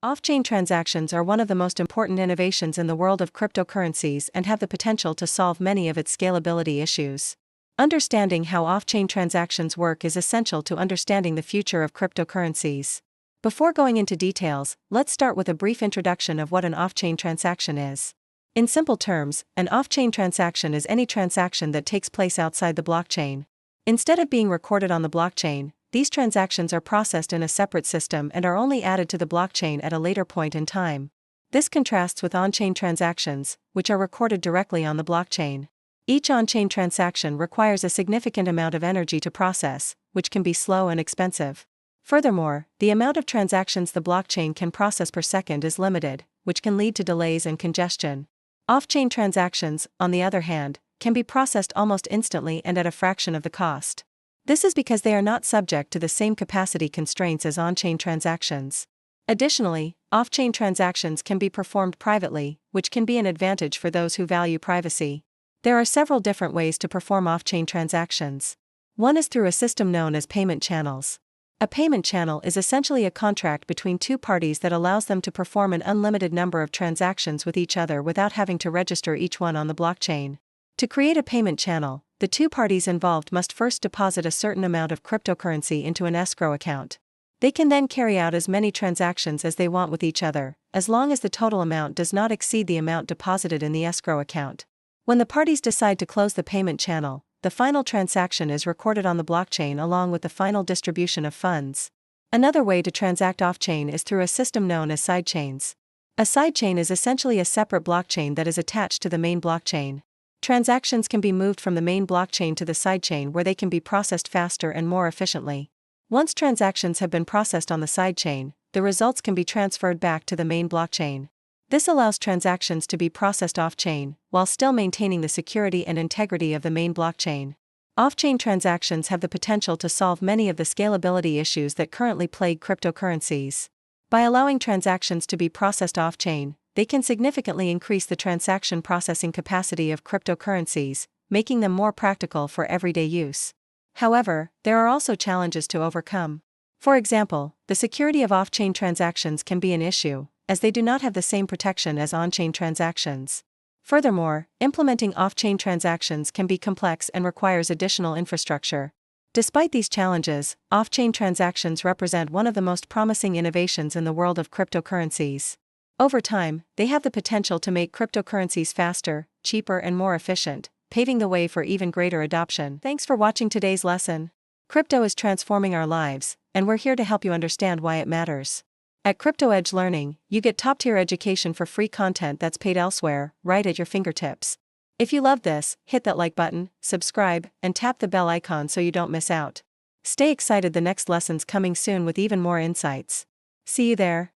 Off-chain transactions are one of the most important innovations in the world of cryptocurrencies and have the potential to solve many of its scalability issues. Understanding how off-chain transactions work is essential to understanding the future of cryptocurrencies. Before going into details, let's start with a brief introduction of what an off-chain transaction is. In simple terms, an off-chain transaction is any transaction that takes place outside the blockchain. Instead of being recorded on the blockchain, these transactions are processed in a separate system and are only added to the blockchain at a later point in time. This contrasts with on-chain transactions, which are recorded directly on the blockchain. Each on-chain transaction requires a significant amount of energy to process, which can be slow and expensive. Furthermore, the amount of transactions the blockchain can process per second is limited, which can lead to delays and congestion. Off-chain transactions, on the other hand, can be processed almost instantly and at a fraction of the cost. This is because they are not subject to the same capacity constraints as on-chain transactions. Additionally, off-chain transactions can be performed privately, which can be an advantage for those who value privacy. There are several different ways to perform off-chain transactions. One is through a system known as payment channels. A payment channel is essentially a contract between two parties that allows them to perform an unlimited number of transactions with each other without having to register each one on the blockchain. To create a payment channel, the two parties involved must first deposit a certain amount of cryptocurrency into an escrow account. They can then carry out as many transactions as they want with each other, as long as the total amount does not exceed the amount deposited in the escrow account. When the parties decide to close the payment channel, the final transaction is recorded on the blockchain along with the final distribution of funds. Another way to transact off-chain is through a system known as sidechains. A sidechain is essentially a separate blockchain that is attached to the main blockchain. Transactions can be moved from the main blockchain to the sidechain where they can be processed faster and more efficiently. Once transactions have been processed on the sidechain, the results can be transferred back to the main blockchain. This allows transactions to be processed off-chain, while still maintaining the security and integrity of the main blockchain. Off-chain transactions have the potential to solve many of the scalability issues that currently plague cryptocurrencies. By allowing transactions to be processed off-chain, they can significantly increase the transaction processing capacity of cryptocurrencies, making them more practical for everyday use. However, there are also challenges to overcome. For example, the security of off-chain transactions can be an issue, as they do not have the same protection as on-chain transactions. Furthermore, implementing off-chain transactions can be complex and requires additional infrastructure. Despite these challenges, off-chain transactions represent one of the most promising innovations in the world of cryptocurrencies. Over time, they have the potential to make cryptocurrencies faster, cheaper, and more efficient, paving the way for even greater adoption. Thanks for watching today's lesson. Crypto is transforming our lives, and we're here to help you understand why it matters. At Crypto Edge Learning, you get top-tier education for free content that's paid elsewhere, right at your fingertips. If you love this, hit that like button, subscribe, and tap the bell icon so you don't miss out. Stay excited, the next lesson's coming soon with even more insights. See you there.